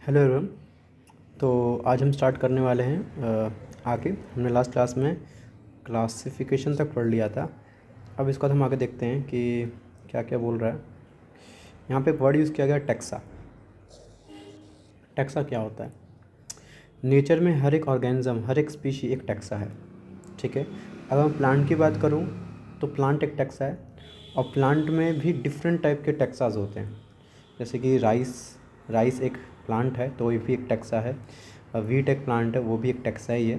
Hello everyone. तो आज हम स्टार्ट करने वाले हैं आगे हमने लास्ट क्लास में क्लासिफिकेशन तक पढ़ लिया था। अब इसके बाद हम आगे देखते हैं कि क्या क्या बोल रहा है। यहाँ पे एक वर्ड यूज़ किया गया टैक्सा। टैक्सा क्या होता है? नेचर में हर एक ऑर्गेनिज्म, हर एक स्पीशी एक टैक्सा है। ठीक है। अगर मैं प्लांट की बात करूँ तो प्लांट एक टैक्सा है, और प्लांट में भी डिफरेंट टाइप के टैक्साज होते हैं। जैसे कि राइस एक प्लांट है तो ये भी एक टैक्सा है। वीट एक प्लांट है, वो भी एक टैक्सा ही है।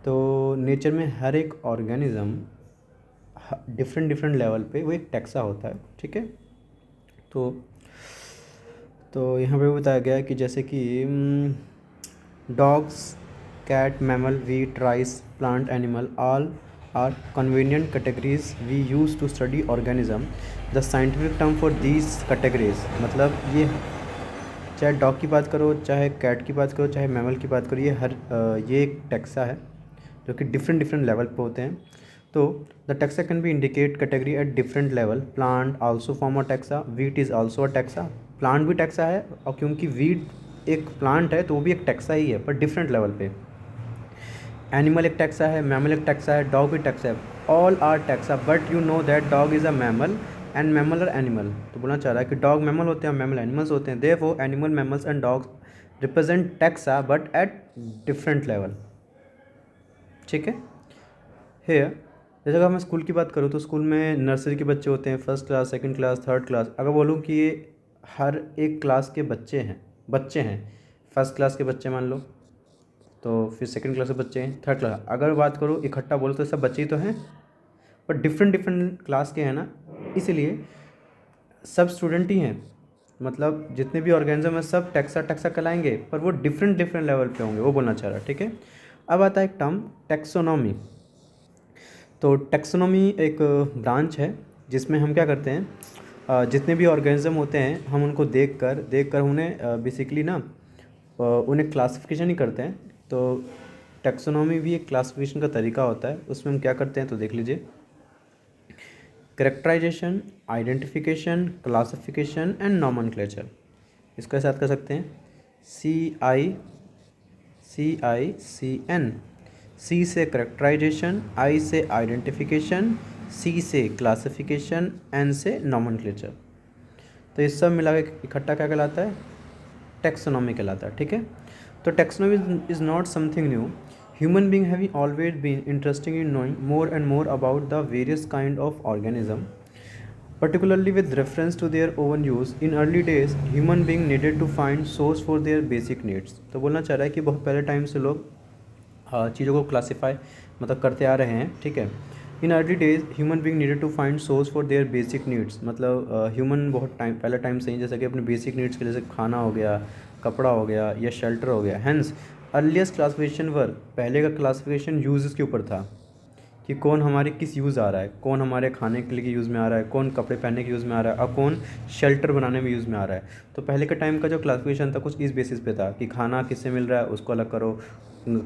तो नेचर में हर एक ऑर्गेनिज्म डिफरेंट डिफरेंट लेवल पे वो एक टैक्सा होता है। ठीक है। तो यहाँ पे बताया गया है कि जैसे कि dogs, cat, mammal, wheat, rice, plant, animal all are convenient categories we use to study organism. The scientific term for these categories, मतलब ये चाहे डॉग की बात करो, चाहे कैट की बात करो, चाहे मैमल की बात करो, ये एक टैक्सा है जो कि डिफरेंट डिफरेंट लेवल पे होते हैं। तो the taxa can be indicate category at different level. Plant also form a taxa, wheat is also a taxa. Plant भी टैक्सा है, और क्योंकि वीट एक प्लांट है तो वो भी एक टैक्सा ही है, पर डिफरेंट लेवल पे। एनिमल एक टैक्सा है, मैमल एक टैक्सा है, डॉग भी टैक्सा है। All are taxa, but you know that dog is a mammal and mammal are animal. तो बोलना चाह रहा है कि डॉग मैमल होते हैं, मैमल एनिमल्स होते हैं। Therefore animal, mammals and dogs represent taxa but at different level. ठीक है। हेयर, जैसे अगर मैं स्कूल की बात करूँ तो स्कूल में नर्सरी के बच्चे होते हैं, first class, second class, third class. अगर बोलूँ कि ये हर एक क्लास के बच्चे हैं फर्स्ट क्लास के बच्चे मान लो, तो फिर सेकंड क्लास के बच्चे हैं, थर्ड क्लास। अगर बात करूँ इकट्ठा बोलो तो सब बच्चे ही तो हैं, पर डिफरेंट डिफरेंट क्लास के हैं ना, इसलिए सब स्टूडेंट ही हैं। मतलब जितने भी ऑर्गेनिज्म हैं सब टैक्सा टैक्सा कहलाएंगे, पर वो डिफरेंट डिफरेंट लेवल पे होंगे, वो बोलना चाह रहा है। ठीक है। अब आता है एक टर्म टैक्सोनॉमी। तो टैक्सोनॉमी एक ब्रांच है जिसमें हम क्या करते हैं, जितने भी ऑर्गेनिज्म होते हैं हम उनको देख कर उन्हें बेसिकली ना उन्हें क्लासिफिकेशन ही करते हैं। तो टैक्सोनॉमी भी एक क्लासिफिकेशन का तरीका होता है। उसमें हम क्या करते हैं तो देख लीजिए। Characterization, identification, classification and nomenclature. इसका साथ कर सकते हैं CICN। सी से करेक्टराइजेशन, आई से आइडेंटिफिकेशन, सी से क्लासिफिकेशन, एन से नॉमेनक्लेचर। तो ये सब मिला के इकट्ठा क्या कहलाता है? टैक्सोनॉमी कहलाता है। ठीक है। तो taxonomy is not something new. Human being have always been interesting in knowing more and more about the various kind of organism, particularly with reference to their own use. In early days, human being needed to find source for their basic needs. तो बोलना चाह रहा है कि बहुत पहले time से लोग चीज़ों को क्लासीफाई मतलब करते आ रहे हैं। ठीक है। In early days human being needed to find source for their basic needs, मतलब ह्यूमन बहुत पहले टाइम से ही जैसे कि अपने बेसिक नीड्स के, जैसे खाना हो गया, कपड़ा हो गया या शेल्टर हो गया। हैंस अर्लीस्ट क्लासिफिकेशन वर, पहले का क्लासिफिकेशन यूज़ के ऊपर था कि कौन हमारे किस यूज़ आ रहा है, कौन हमारे खाने के लिए यूज़ में आ रहा है, कौन कपड़े पहनने के यूज़ में आ रहा है, और कौन शेल्टर बनाने में यूज़ में आ रहा है। तो पहले के टाइम का जो क्लासिफिकेशन था कुछ इस बेसिस पे था कि खाना किससे मिल रहा है उसको अलग करो,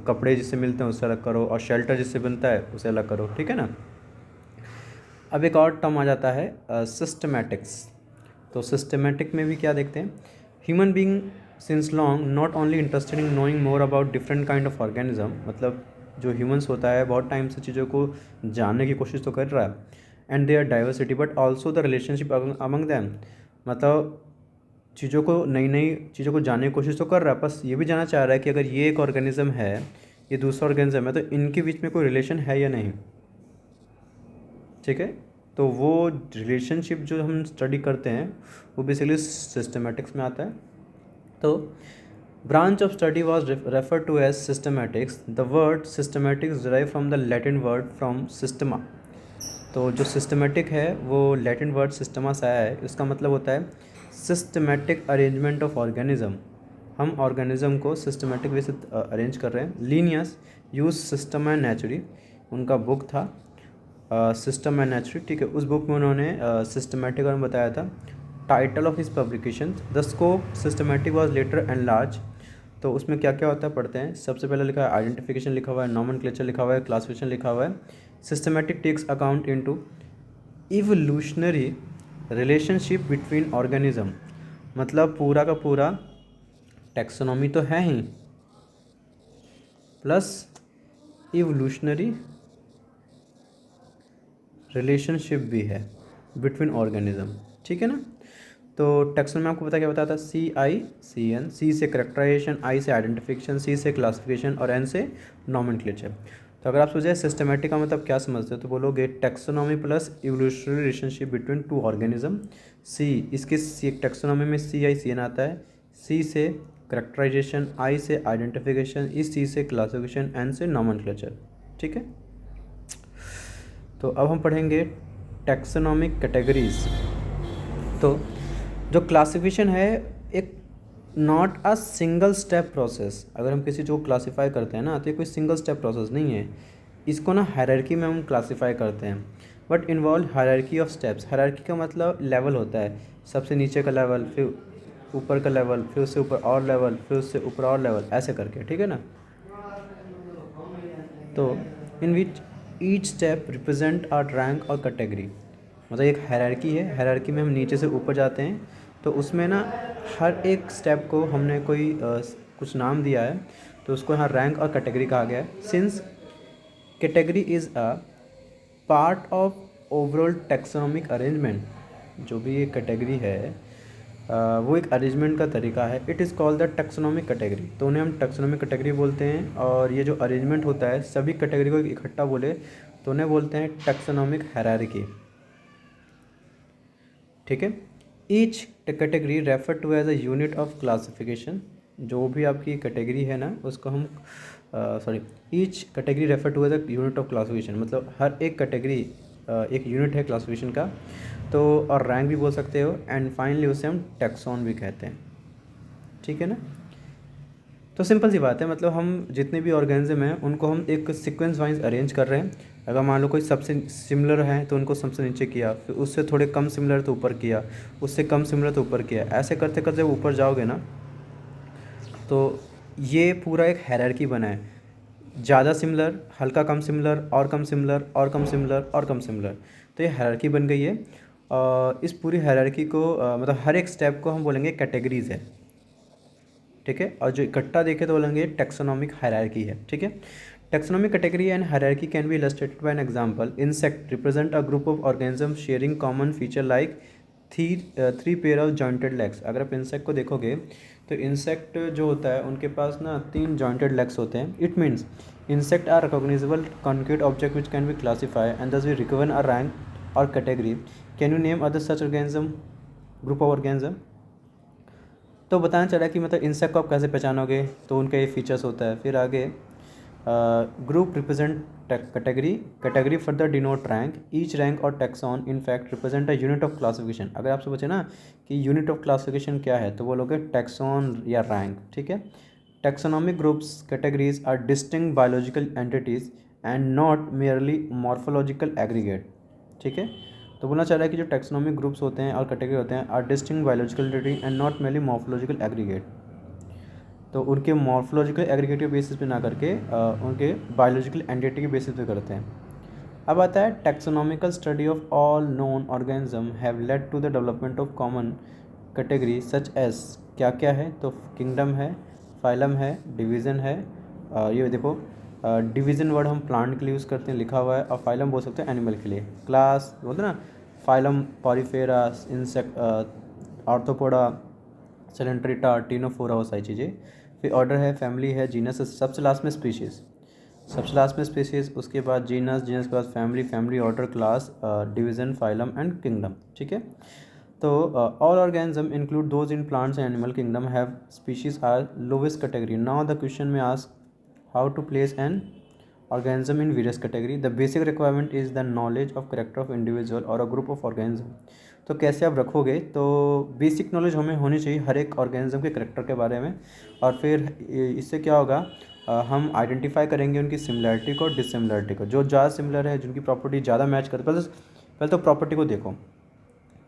कपड़े जिससे मिलते हैं उससे अलग करो, और शेल्टर जिससे बनता है उसे अलग करो। ठीक है ना। अब एक और टर्म आ जाता है सिस्टमैटिक्स। तो सिस्टमैटिक में भी क्या देखते हैं, human being since long not only interested in knowing more about different kind of organism, मतलब जो ह्यूमंस होता है बहुत टाइम से चीज़ों को जानने की कोशिश तो कर रहा है, and their diversity but also the relationship among them. मतलब चीज़ों को, नई नई चीज़ों को जानने की कोशिश तो कर रहा है, बस ये भी जानना चाह रहा है कि अगर ये एक ऑर्गेनिज्म है, ये दूसरा ऑर्गेनिज्म है, तो इनके बीच में कोई रिलेशन है या नहीं। ठीक है। तो वो रिलेशनशिप जो हम स्टडी करते हैं वो बेसिकली सिस्टमेटिक्स में आता है। तो branch of study was refer to as systematics. The word systematics derive from the Latin word from systema. तो जो सिस्टमेटिक है वो लैटिन वर्ड सिस्टमा से आया है। इसका मतलब होता है सिस्टमेटिक अरेंजमेंट ऑफ ऑर्गेनिज्म। हम ऑर्गेनिज्म को सिस्टमेटिक वे से अरेंज कर रहे हैं। लीनियस यूज सिस्टम एंड नेचुरी, उनका बुक था सिस्टम एंड नेचुरी। ठीक है। उस बुक में उन्होंने सिस्टमेटिक और बताया था। Title of his publication the scope systematic was later and large. तो उसमें क्या क्या होता है पढ़ते हैं। सबसे पहले लिखा है आइडेंटिफिकेशन, लिखा हुआ है नॉमेनक्लेचर, लिखा हुआ है क्लासिफिकेशन, लिखा हुआ है systematic takes account into evolutionary relationship between organism. मतलब पूरा का पूरा टैक्सोनॉमी तो है ही, प्लस इवोल्यूशनरी रिलेशनशिप भी है बिटवीन ऑर्गेनिज्म, ठीक है ना। तो टैक्सोनॉमी आपको पता क्या बताता है, CICN, C से करेक्टराइजेशन, I से आइडेंटिफिकेशन, C से क्लासिफिकेशन और N से नॉमेनक्लेचर। तो अगर आप सोचे सिस्टमेटिक का मतलब क्या समझते हो, तो बोलोगे taxonomy plus evolutionary relationship between two organism. C इसके टैक्सोनॉमी में CICN आता है, C से करेक्टराइजेशन, I से आइडेंटिफिकेशन, इस C से क्लासिफिकेशन, N से नॉमेनक्लेचर, ठीक है। तो अब हम पढ़ेंगे टैक्सोनॉमिक कैटेगरीज। तो जो क्लासिफिकेशन है एक not a single step process. अगर हम किसी जो क्लासीफाई करते हैं ना, तो ये कोई सिंगल स्टेप प्रोसेस नहीं है। इसको ना हायरार्की में हम क्लासीफाई करते हैं, but involve hierarchy of steps. Hierarchy का मतलब लेवल होता है, सबसे नीचे का लेवल, फिर ऊपर का लेवल, फिर उससे ऊपर और लेवल, फिर उससे ऊपर और लेवल, ऐसे करके, ठीक है ना। तो in which each step represent are rank और कैटेगरी। मतलब एक हायरार्की है, हायरार्की में हम नीचे से ऊपर जाते हैं, तो उसमें ना हर एक स्टेप को हमने कोई कुछ नाम दिया है, तो उसको यहाँ रैंक और कैटेगरी कहा गया है। Since category is a part of overall taxonomic arrangement, जो भी ये कैटेगरी है वो एक अरेंजमेंट का तरीका है। It is called the taxonomic category, तो उन्हें हम टैक्सोनॉमिक कैटेगरी बोलते हैं। और ये जो अरेंजमेंट होता है सभी कैटेगरी को इकट्ठा बोले तो उन्हें बोलते हैं टैक्सोनॉमिक हायरार्की, ठीक है। Each category refer to as a unit of classification. जो भी आपकी कैटेगरी है ना उसको हम each category refer to as a unit of classification, मतलब हर एक कैटेगरी एक यूनिट है क्लासिफिकेशन का। तो और रैंक भी बोल सकते हो, एंड फाइनली उसे हम टैक्सॉन भी कहते हैं, ठीक है ना। तो सिंपल सी बात है, मतलब हम जितने भी ऑर्गेनिज्म हैं उनको हम एक सीक्वेंस वाइज अरेंज कर रहे हैं। अगर मान लो कोई सबसे सिमिलर है तो उनको सबसे नीचे किया, फिर उससे थोड़े कम सिमिलर तो ऊपर किया, उससे कम सिमिलर तो ऊपर किया, ऐसे करते करते ऊपर जाओगे ना तो ये पूरा एक हायरार्की बना है। ज़्यादा सिमिलर, हल्का कम सिमिलर, और कम सिमिलर, और कम सिमिलर, और कम सिमिलर, तो ये हायरार्की बन गई है। इस पूरी हायरार्की को मतलब हर एक स्टेप को हम बोलेंगे कैटेगरीज है, ठीक है। और जो इकट्ठा देखे तो बोलेंगे टैक्सोनॉमिक हायरार्की है, ठीक है। Taxonomic category and hierarchy can be illustrated bye an example. Insect represent a group of organism sharing common feature like three pair of jointed legs. अगर आप इंसेक्ट को देखोगे तो इंसेक्ट जो होता है उनके पास ना 3 जॉइंटेड लेग्स होते हैं। It means insect are recognizable concrete object which can be classify and thus we recover a rank और category. Can you name other such organism, group of organism. तो बताना चला कि मतलब इंसेक्ट को आप कैसे पहचानोगे, तो उनका ये फीचर्स होता है। फिर आगे group represent category, category further denote rank, each rank और taxon in fact represent a unit of classification. अगर आपसे पूछे ना कि यूनिट ऑफ क्लासिफिकेशन क्या है, तो बोलोगे टैक्सॉन या रैंक, ठीक है। Taxonomic groups categories are distinct biological entities and not merely morphological aggregate, ठीक है। तो बोलना चाह रहा है कि जो टैक्सोनॉमिक ग्रुप्स होते हैं और कैटेगरी होते हैं are distinct biological entity and not merely morphological aggregate. तो उनके मॉर्फोलॉजिकल एग्रीगेट के बेसिस पे ना करके उनके बायोलॉजिकल एंटिटी के बेसिस पे करते हैं। अब आता है taxonomical study of all known organism have led to the development of common category such as. क्या क्या है, तो किंगडम है, फाइलम है, डिवीज़न है। ये देखो डिवीज़न वर्ड हम प्लांट के लिए यूज़ करते हैं, लिखा हुआ है, और फाइलम बोल सकते हैं एनिमल के लिए। क्लास बोलते हैं ना, phylum Porifera, insect, Arthropoda, Coelenterata, Ctenophora, वो सारी चीज़ें। फिर ऑर्डर है, फैमिली है, जीनस है, सबसे लास्ट में स्पीशीज़, सबसे लास्ट में स्पीशीज़, उसके बाद जीनस, जीनस के बाद family, family, order, class, division, phylum and kingdom, ठीक है। तो all organism include those in plants and animal kingdom have species are lowest category. Now the question में ask how to place an organism in various category. The basic requirement is the knowledge of character of individual or a group of organism. तो कैसे आप रखोगे, तो basic knowledge हमें होनी चाहिए हर एक ऑर्गेनिज्म के करेक्टर के बारे में। और फिर इससे क्या होगा, हम आइडेंटिफाई करेंगे उनकी सिमिलरिटी को, डिसिमिलरिटी को। जो ज़्यादा सिमिलर है, जिनकी प्रॉपर्टी ज़्यादा मैच करते, पहले तो प्रॉपर्टी को देखो,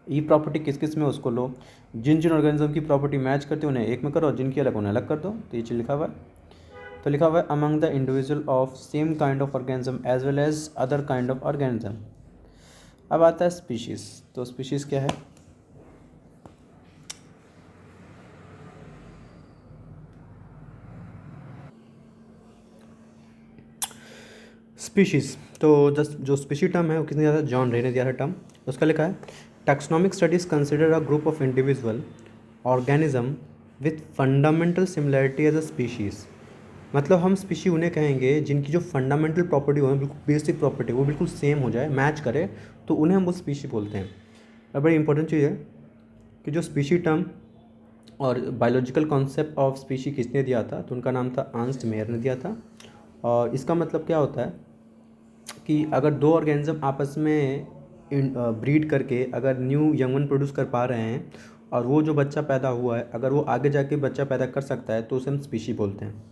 ये प्रॉपर्टी किस किस में उसको लो, जिन जिन ऑर्गेनिज्म की प्रॉपर्टी मैच करती है उन्हें एक में करो, जिनकी अलग उन्हें अलग कर दो। तो ये चीज़ लिखा हुआ है। तो लिखा हुआ है among the individual of same kind of organism as well as other kind of organism. अब आता है स्पीशीज़। तो स्पीशीज़ क्या है, स्पीशीज़, तो जो स्पीशी टर्म है वो किसने दिया था, जॉन रे ने दिया था टर्म। उसका लिखा है taxonomic studies consider a group of individual organism with fundamental similarity as a species. मतलब हम स्पीशी उन्हें कहेंगे जिनकी जो फंडामेंटल प्रॉपर्टी हो, बिल्कुल बेसिक प्रॉपर्टी वो बिल्कुल सेम हो जाए, मैच करे, तो उन्हें हम वो स्पीशी बोलते हैं। अब बड़ी इंपॉर्टेंट चीज़ है कि जो स्पीशी टर्म और बायोलॉजिकल कॉन्सेप्ट ऑफ स्पीशी किसने दिया था, तो उनका नाम था अर्नस्ट मेयर ने दिया था। और इसका मतलब क्या होता है कि अगर दो ऑर्गेनिज्म आपस में ब्रीड करके अगर न्यू यंगन प्रोड्यूस कर पा रहे हैं और वो जो बच्चा पैदा हुआ है अगर वो आगे जाके बच्चा पैदा कर सकता है तो उसे हम स्पीशी बोलते हैं।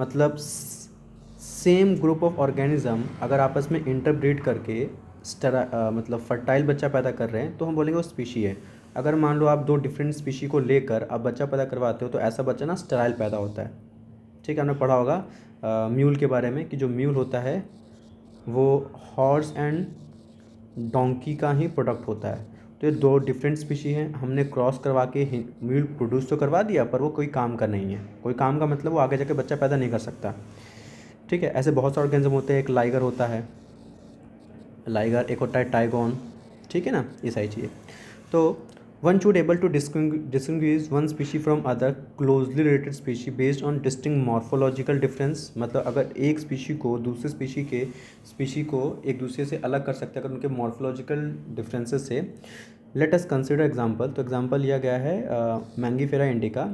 मतलब सेम ग्रुप ऑफ ऑर्गेनिज्म अगर आपस में इंटरब्रीड करके मतलब फर्टाइल बच्चा पैदा कर रहे हैं तो हम बोलेंगे वो स्पीशी है। अगर मान लो आप दो डिफरेंट स्पीशी को लेकर आप बच्चा पैदा करवाते हो तो ऐसा बच्चा ना स्टेराइल पैदा होता है। ठीक है, हमने पढ़ा होगा म्यूल के बारे में कि जो म्यूल होता है वो हॉर्स एंड डोंकी का ही प्रोडक्ट होता है। तो ये दो डिफरेंट स्पीशी हैं, हमने क्रॉस करवा के म्यूल प्रोड्यूस तो करवा दिया पर वो कोई काम का नहीं है। कोई काम का मतलब वो आगे जाके बच्चा पैदा नहीं कर सकता। ठीक है, ऐसे बहुत सारे ऑर्गेनिज्म होते हैं। एक लाइगर होता है, लाइगर, एक होता है टाइगोन। ठीक है ना, ये सारी चीज़ें। तो one should able to distinguish one species from other closely related species based on distinct morphological difference. मतलब अगर एक स्पीशी को दूसरे स्पीशी को एक दूसरे से अलग कर सकते हैं अगर उनके मॉर्फोलॉजिकल डिफरेंसेस से। Let us consider example. तो एग्जांपल लिया गया है मैंगीफेरा इंडिका,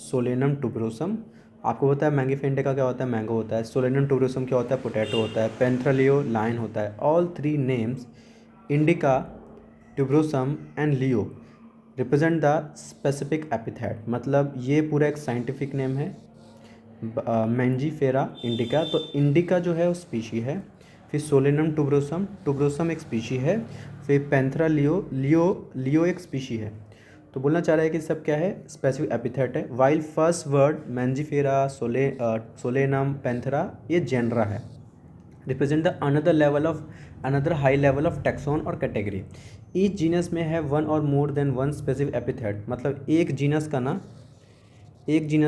सोलेनम टुबरोसम। आपको पता है मैंगीफेरा इंडिका क्या होता है, मैंगो होता है। सोलेनम टुबरोसम क्या होता है, पोटैटो होता है। पेंथ्रालियो लाइन होता है। All three names indica, tuberosum and Leo represent the specific epithet. मतलब ये पूरा एक साइंटिफिक नेम है मैंजीफेरा इंडिका। तो इंडिका जो है वो स्पीशी है। फिर सोलेनम टुब्रोसम, टुब्रोसम एक स्पीशी है। फिर पेंथरा लियो, लियो एक स्पीशी है। तो बोलना चाह रहा है कि सब क्या है, स्पेसिफिक एपिथेट है। While first word Mangifera, Solanum, पेंथरा ये जेनरा है, represent the another high level of taxon और कैटेगरी। ईच जीनस में है वन और more than one specific epithet. मतलब एक जीनस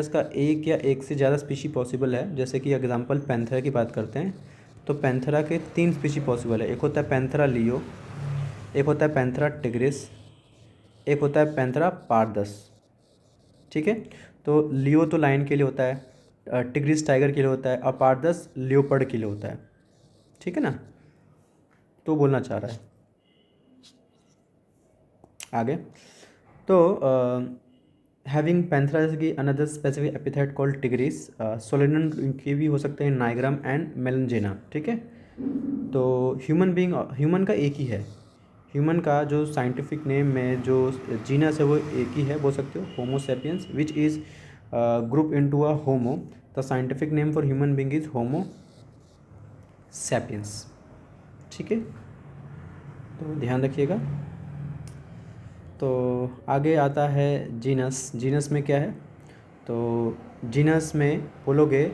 का एक या एक से ज़्यादा स्पीशी पॉसिबल है। जैसे कि एग्जांपल पैंथरा की बात करते हैं तो पैंथरा के 3 स्पीशी पॉसिबल है। एक होता है पैंथरा लियो, एक होता है पैंथरा टिग्रिस, एक होता है पैंथरा पारदस। ठीक है, तो लियो तो लायन के लिए होता है, टिग्रिस टाइगर के लिए होता है और पारदस लियोपर्ड के लिए होता है। ठीक है ना, तो बोलना चाह रहा है आगे। तो हैविंग पैंथरा जैसे कि another specific epithet called tigris, Solanum के भी हो सकते हैं नाइग्राम एंड मेलनजेना। ठीक है, तो ह्यूमन का एक ही है। ह्यूमन का जो साइंटिफिक नेम में जो जीनस है वो एक ही है, बोल सकते हो Homo sapiens which is group into a Homo. The scientific name for human being is Homo sapiens. ठीक है, तो ध्यान रखिएगा। तो आगे आता है जीनस। जीनस में क्या है, तो जीनस में बोलोगे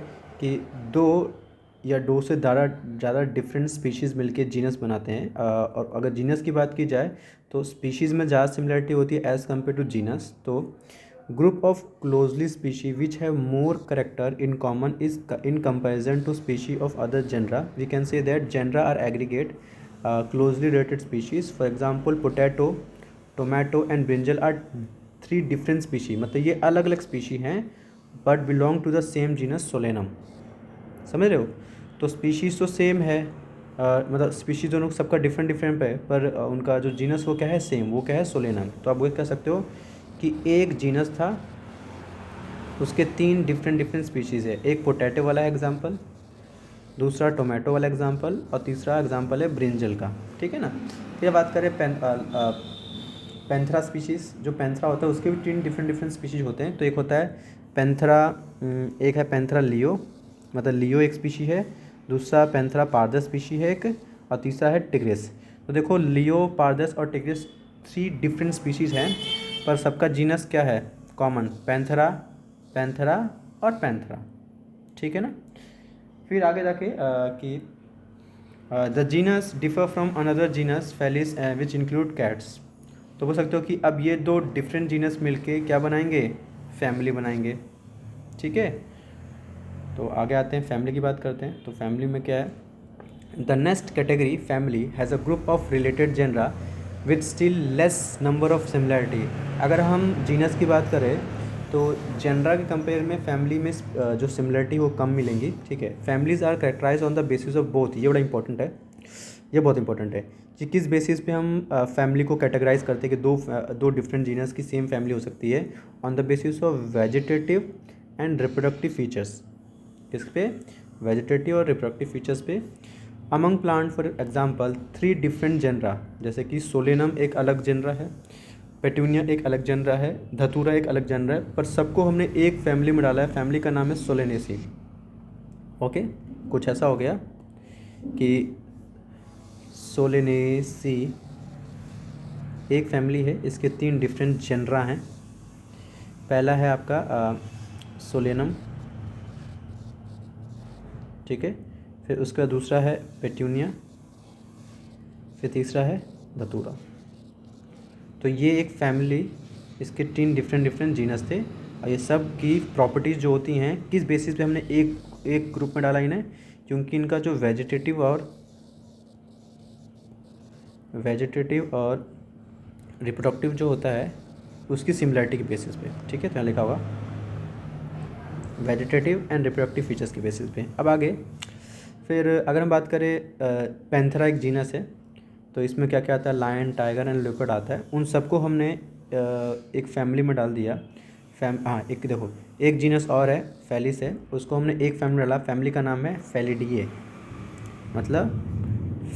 कि दो या दो से ज़्यादा डिफरेंट स्पीशीज़ मिलके जीनस बनाते हैं। और अगर जीनस की बात की जाए तो स्पीशीज़ में ज़्यादा सिमिलरिटी होती है एज़ कम्पेयर टू जीनस। तो group of closely species which have more character in common is in comparison to species of other genera. We can say that genera are aggregate closely related species. For example potato, tomato and brinjal are 3 different species. मतलब ये अलग अलग species हैं but belong to the same genus Solanum. समझ रहे हो, तो species तो सेम है, मतलब स्पीशीज़ दोनों सबका डिफरेंट डिफरेंट है पर उनका जो जीनस वो क्या है, सेम। वो क्या है, सोलेनम। तो आप वो कह सकते हो कि एक जीनस था, उसके 3 डिफरेंट डिफरेंट स्पीशीज़ है। एक पोटैटो वाला एग्जाम्पल, दूसरा टोमेटो वाला एग्जाम्पल और तीसरा एग्जाम्पल है ब्रिंजल का। ठीक है ना। फिर बात करें पैंथरा स्पीशीज़। जो पैंथरा होता है उसके भी 3 डिफरेंट डिफरेंट स्पीशीज़ होते हैं। तो एक होता है पैंथरा, एक है पैंथरा लियो, मतलब लियो एक स्पीशी है। दूसरा पैंथरा पारदस स्पीशी है एक, और तीसरा है टिग्रिस। तो देखो लियो, पारदस और टिग्रिस 3 डिफरेंट स्पीशीज़ हैं पर सबका जीनस क्या है, कॉमन, पैंथरा, पैंथरा और पैंथरा। ठीक है ना। फिर आगे जाके कि the genus differ from another genus Felis which include cats. तो बोल सकते हो कि अब ये 2 डिफरेंट जीनस मिलके क्या बनाएंगे, फैमिली बनाएंगे। ठीक है, तो आगे आते हैं फैमिली की बात करते हैं। तो फैमिली में क्या है, The next category, family, has a group of related genera with still less number of similarity. अगर हम जीनस की बात करें तो जेनरा के कंपेयर में फैमिली में जो सिमिलरिटी वो कम मिलेंगी, ठीक है. Families are characterize on the basis of both. ये बड़ा इंपॉर्टेंट है, ये बहुत इंपॉर्टेंट है कि किस बेसिस पे हम फैमिली को कैटेगराइज करते हैं कि दो डिफरेंट जीनस की सेम फैमिली हो सकती है. On the basis of vegetative and reproductive features. किस पे? वेजिटेटिव और रिप्रोडक्टिव फीचर्स पे. Among plant for example 3 different genera, जैसे कि सोलेनम एक अलग जेनरा है, पेटूनिया एक अलग जेनरा है, धतूरा एक अलग जेनरा है, पर सबको हमने एक फैमिली में डाला है. फैमिली का नाम है सोलेनेसी. ओके, कुछ ऐसा हो गया कि सोलेनेसी एक फैमिली है, इसके 3 डिफरेंट जेनरा हैं. पहला है आपका सोलेनम, ठीक है. फिर उसका दूसरा है पेट्यूनिया, फिर तीसरा है धतूरा. तो ये एक फैमिली, इसके 3 डिफरेंट जीनस थे. और ये सब की प्रॉपर्टीज़ जो होती हैं, किस बेसिस पे हमने एक ग्रुप में डाला इन्हें, क्योंकि इनका जो वेजिटेटिव और रिप्रोडक्टिव जो होता है उसकी सिमिलरिटी के बेसिस पे, ठीक है. तो यहाँ लिखा हुआ वेजिटेटिव एंड रिप्रोडक्टिव फीचर्स के बेसिस पे. अब आगे फिर अगर हम बात करें, पैंथेरा एक जीनस है, तो इसमें क्या क्या आता है, लायन, टाइगर एंड लेपर्ड आता है. उन सबको हमने एक फैमिली में डाल दिया. एक देखो, एक जीनस और है फेलिस है, उसको हमने एक फैमिली में डाला. फैमिली का नाम है फेलिडिए. मतलब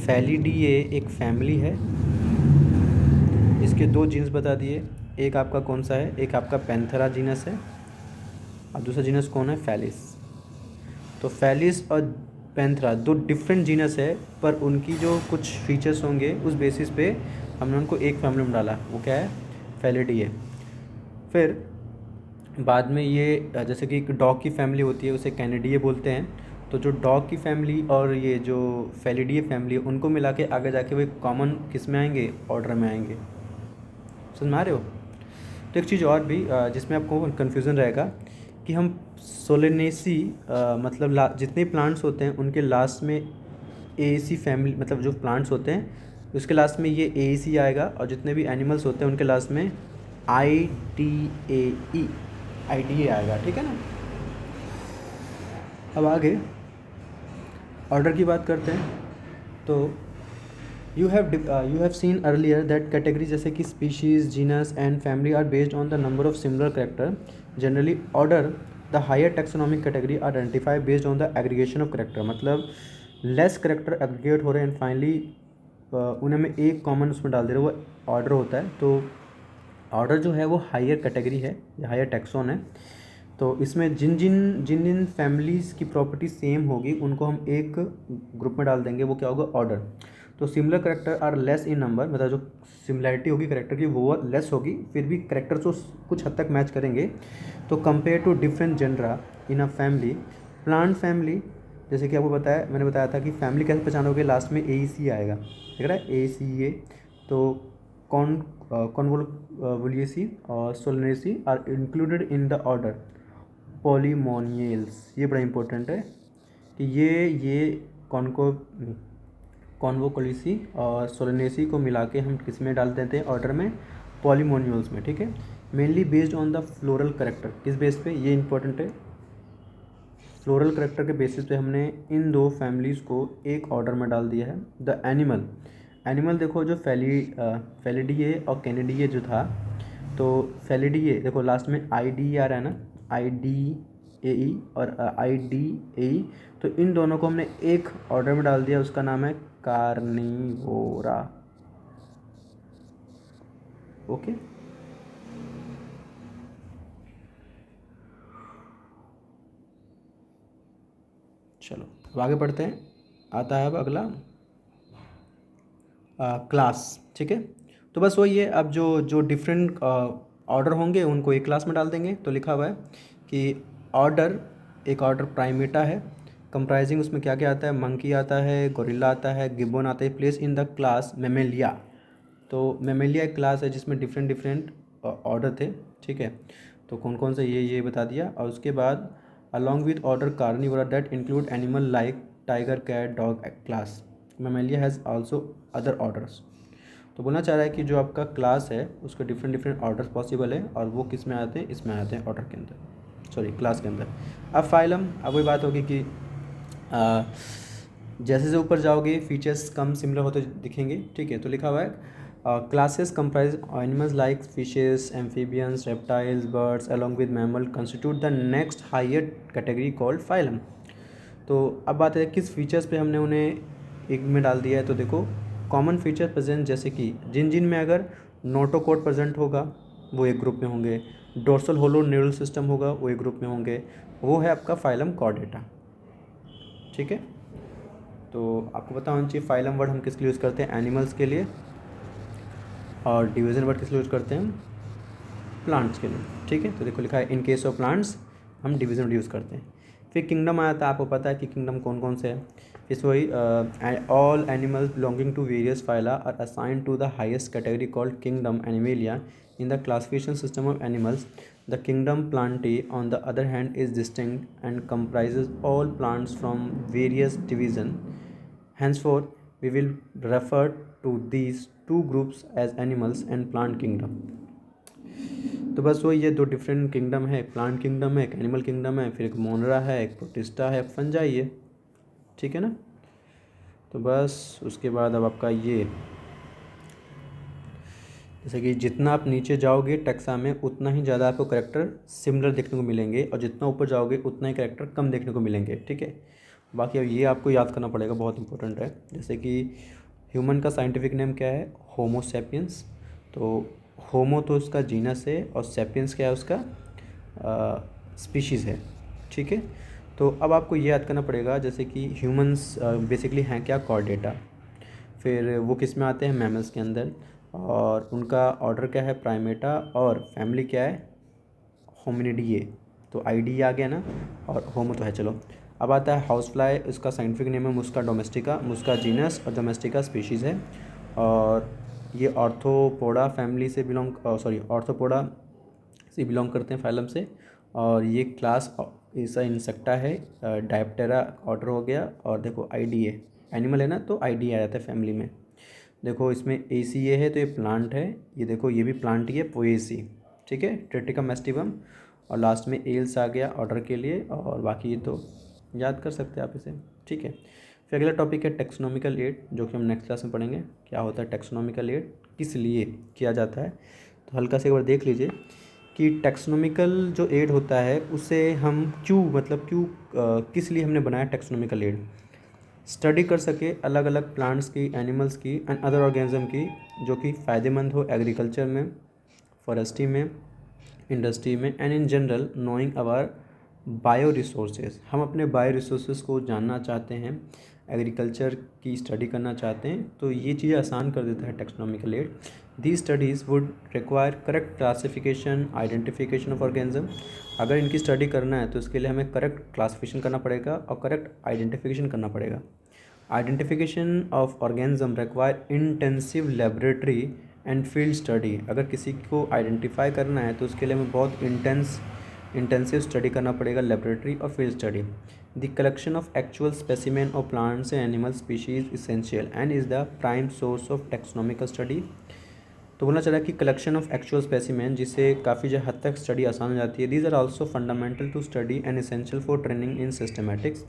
फेलिडिए एक फैमिली है. इसके 2 जीन्स बता दिए. एक आपका कौन सा है, एक आपका पैंथेरा जीनस है और दूसरा जीनस कौन है, फेलिस. तो फेलिस और पैंथेरा 2 डिफरेंट जीनस है, पर उनकी जो कुछ फीचर्स होंगे उस बेसिस पे हमने उनको एक फैमिली में डाला. वो क्या है, फेलिडिए. फिर बाद में ये जैसे कि एक डॉग की फैमिली होती है, उसे कैनिडिए बोलते हैं. तो जो डॉग की फैमिली और ये जो फेलिडिए फैमिली है, उनको मिला के आगे जाके वो एक कॉमन किस में आएंगे, ऑर्डर में आएंगे. समझ में आ रहे हो. तो एक चीज़ और भी जिसमें आपको कन्फ्यूज़न रहेगा कि हम सोलेनेसी मतलब जितने प्लांट्स होते हैं उनके लास्ट में एसी फैमिली, मतलब जो प्लांट्स होते हैं उसके लास्ट में ये एसी आएगा, और जितने भी एनिमल्स होते हैं उनके लास्ट में आईडीए आएगा, ठीक है ना. अब आगे ऑर्डर की बात करते हैं. तो you have seen earlier that category जैसे कि species, genus and family are based on the number of similar character. Generally order the higher taxonomic category identify based on the aggregation of character. मतलब less character aggregate हो रहे हैं and finally उन्हें में एक common उसमें डाल दे रहे, वो ऑर्डर होता है. तो ऑर्डर जो है वो हायर कैटेगरी है या हायर टैक्सोन है. तो इसमें जिन जिन फैमिलीज़ की प्रॉपर्टी सेम होगी उनको हम एक ग्रुप में डाल देंगे. वो क्या होगा, ऑर्डर. तो similar character are less in number, मतलब जो सिमिलैरिटी होगी करेक्टर की वो लेस होगी, फिर भी करेक्टर्स तो कुछ हद तक मैच करेंगे. तो compare to different genera in a family. Plant family, जैसे कि आपको मैंने बताया था कि फैमिली कैसे पहचानोगे, लास्ट में ए सी आएगा, देख रहा है, ACA. तो कॉन्वोल्यूसी और Solanaceae are included in the order Polemoniales. ये बड़ा इंपॉर्टेंट है कि ये कॉन्वोकोलिसी और सोलेनेसी को मिला के हम किस में डाल देते हैं, ऑर्डर में पॉलीमोनियल्स में, ठीक है. Mainly based on the floral character. किस बेस पे, ये इंपॉर्टेंट है, फ्लोरल करेक्टर के बेसिस पे हमने इन 2 फैमिलीज़ को एक ऑर्डर में डाल दिया है. द एनिमल देखो, जो फेलिडिए और कैनिडिए जो था, तो फेलिडिए देखो लास्ट में IDE आ रहा है ना, IDAE और IDAE. तो इन दोनों को हमने एक ऑर्डर में डाल दिया, उसका नाम है कार्निवोरा. ओके, चलो अब आगे बढ़ते हैं. आता है अब अगला क्लास, ठीक है. तो बस वही है, अब जो डिफरेंट ऑर्डर होंगे उनको एक क्लास में डाल देंगे. तो लिखा हुआ है कि ऑर्डर, एक ऑर्डर प्राइमेटा है, कंप्राइजिंग उसमें क्या क्या आता है, मंकी आता है, गोरिल्ला आता है, गिब्बन आता है. Place in the class Mammalia. तो मेमेलिया एक क्लास है जिसमें डिफरेंट ऑर्डर थे, ठीक है. तो कौन कौन से ये बता दिया. और उसके बाद along with order Carnivora that include animal like tiger, cat, dog class. Mammalia has also other orders. तो बोलना चाह रहा है कि जो आपका क्लास है उसके डिफरेंट डिफरेंट ऑर्डर्स पॉसिबल है और वो किस में आते हैं, इसमें आते हैं ऑर्डर के अंदर, सॉरी क्लास के अंदर। अब फाइलम, अब वही बात होगी कि जैसे जैसे ऊपर जाओगे फीचर्स कम सिमिलर होते दिखेंगे, ठीक है। तो लिखा हुआ है classes comprise animals like fishes, amphibians, reptiles, birds along with mammal constitute the next higher category called phylum. तो अब बात है किस फीचर्स पे हमने उन्हें एक में डाल दिया है। तो देखो कॉमन फीचर प्रेजेंट, जैसे कि जिन जिन में अगर नोटोकोड प्रेजेंट होगा वो एक ग्रुप में होंगे, डोर्सल होलो न्यूरल सिस्टम होगा वो एक ग्रुप में होंगे, वो है आपका फाइलम कॉर्डेटा, ठीक है। तो आपको पता होना चाहिए फाइलम वर्ड हम किस लिए यूज़ करते हैं, एनिमल्स के लिए, और डिवीज़न वर्ड किस लिए यूज़ करते हैं, प्लांट्स के लिए, ठीक है। तो देखो लिखा है इन केस ऑफ प्लांट्स हम डिवीज़न वर्ड यूज़ करते हैं। फिर किंगडम आया था, आपको पता है कि किंगडम कौन कौन से हैं। इस वही all animals belonging to various phyla are assigned to the highest category called kingdom Animalia in the classification system of animals. The kingdom Plantae on the other hand is distinct and comprises all plants from various division. Henceforth, we will refer to these two groups as animals and plant kingdom. तो बस वही ये दो different kingdom है, एक plant kingdom है, एक animal kingdom है, फिर एक मोनरा है, एक प्रोटिस्टा है, फंजाई है, ठीक है ना। तो बस उसके बाद अब आपका ये, जैसे कि जितना आप नीचे जाओगे टैक्सा में उतना ही ज़्यादा आपको कैरेक्टर सिमिलर देखने को मिलेंगे और जितना ऊपर जाओगे उतना ही कैरेक्टर कम देखने को मिलेंगे, ठीक है। बाकी अब ये आपको याद करना पड़ेगा, बहुत इंपॉर्टेंट है। जैसे कि ह्यूमन का साइंटिफिक नेम क्या है, होमो सेपियंस। तो होमो तो उसका जीनस है और सेपियंस क्या है, उसका स्पीशीज़ है, ठीक है। तो अब आपको ये याद करना पड़ेगा जैसे कि ह्यूमंस बेसिकली हैं क्या, कॉर्डेटा, फिर वो किस में आते हैं, मैमल्स के अंदर, और उनका ऑर्डर क्या है, प्राइमेटा, और फैमिली क्या है, होमिनिडिए। तो आईडी आ गया ना, और होमो तो है। चलो अब आता है हाउस फ्लाई, इसका साइंटिफिक नेम है मुस्का डोमेस्टिका, मुस्का जीनस और डोमेस्टिका स्पीशीज़ है। और ये ऑर्थोपोडा फैमिली से ऑर्थोपोडा से बिलोंग करते हैं, फाइलम से। और ये क्लास ऐसा इंसेक्टा है, डायप्टेरा ऑर्डर हो गया। और देखो आईडी है, एनिमल है ना तो आईडी आ जाता है फैमिली में। देखो इसमें ACA है तो ये प्लांट है, ये देखो ये भी प्लांट ही है, पोएसी, ठीक है, ट्रिटिकम एस्टिवम। और लास्ट में एल्स आ गया ऑर्डर के लिए, और बाकी तो याद कर सकते हैं आप इसे, ठीक है। फिर अगला टॉपिक है टेक्सोनॉमिकल एड, जो कि हम नेक्स्ट क्लास में पढ़ेंगे क्या होता है टेक्सोनॉमिकल एड, किस लिए किया जाता है। तो हल्का से एक बार देख लीजिए कि टेक्सोनॉमिकल जो एड होता है उसे हम क्यों किस लिए हमने बनाया टेक्सोनॉमिकल एड, स्टडी कर सके अलग अलग प्लांट्स की, एनिमल्स की एंड अदर ऑर्गेनिज्म की, जो कि फ़ायदेमंद हो एग्रीकल्चर में, फॉरेस्ट्री में, इंडस्ट्री में, and in general knowing our bio resources. हम अपने बायो रिसोर्सेज को जानना चाहते हैं, एग्रीकल्चर की स्टडी करना चाहते हैं, तो ये चीज़ें आसान कर देता है taxonomical add. The studies would require correct classification, identification of organism. अगर इनकी स्टडी करना है तो इसके लिए हमें करेक्ट क्लासिफिकेशन करना पड़ेगा और करेक्ट आइडेंटिफिकेशन करना पड़ेगा। Identification of organism require intensive laboratory and field study. अगर किसी को आइडेंटिफाई करना है तो उसके लिए हमें बहुत इंटेंसिव स्टडी करना पड़ेगा, लेबोरेटरी और field study. The collection of actual specimen of plants and animal species essential and is the prime source of taxonomical study. तो बोलना चाह रहा है कि कलेक्शन ऑफ एक्चुअल स्पेसिमेन, जिससे काफ़ी हद तक स्टडी आसान हो जाती है। These are also fundamental to study and essential for training in systematics.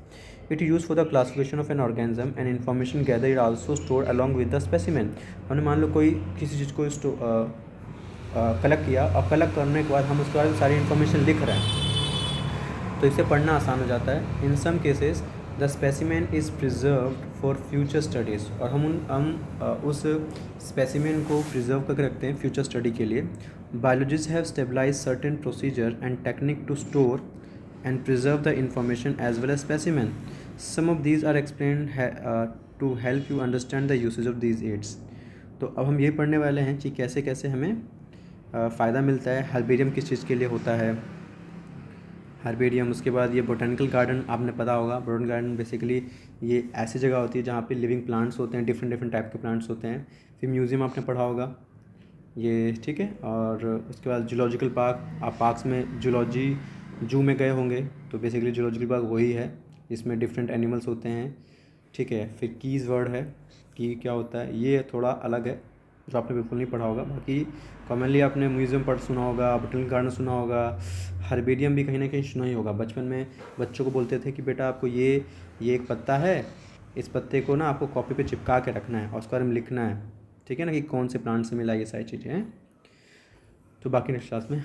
It use for the classification of an organism and information gather it also store along with the specimen. हमने मान लो कोई किसी चीज़ को collect किया और collect करने के बाद हम उसके बारे में सारी इन्फॉर्मेशन लिख रहे हैं, तो इसे पढ़ना आसान हो जाता है। In some cases the specimen is preserved for future studies, और हम उस स्पेसिमेन को प्रिजर्व करके रखते हैं फ्यूचर स्टडी के लिए। Biologist have stabilize certain procedure and technique to store and preserve the information as well as specimen. Some of these are explained to help you understand the usage of these aids. तो अब हम ये पढ़ने वाले हैं कि कैसे कैसे हमें फ़ायदा मिलता है। हर्बेरियम किस चीज़ के लिए होता है, हर्बेरियम। उसके बाद ये बोटेनिकल गार्डन, आपने पता होगा बोटेनिकल गार्डन बेसिकली ये ऐसी जगह होती है जहाँ पे लिविंग प्लांट्स होते हैं, डिफरेंट डिफरेंट टाइप के प्लांट्स होते हैं। फिर म्यूज़ियम आपने पढ़ा होगा ये, ठीक है। और उसके बाद जूलॉजिकल पार्क, आप पार्क्स में जू में गए होंगे, तो बेसिकली जूलॉजिकल पार्क वही है, इसमें डिफरेंट एनिमल्स होते हैं ठीक है। फिर कीज़ वर्ड है, की क्या होता है, ये थोड़ा अलग है जो आपने बिल्कुल नहीं पढ़ा होगा। बाकी कॉमनली आपने म्यूज़ियम पढ़ सुना होगा, बटन गार्डन सुना होगा, हर्बेरियम भी कहीं ना कहीं सुना ही होगा। बचपन में बच्चों को बोलते थे कि बेटा आपको ये एक पत्ता है, इस पत्ते को ना आपको कॉपी पे चिपका के रखना है और उसके बारे में लिखना है, ठीक है ना, कि कौन से प्लांट से मिला, ये सारी चीज़ें हैं। तो बाकी नेक्स्ट क्लास में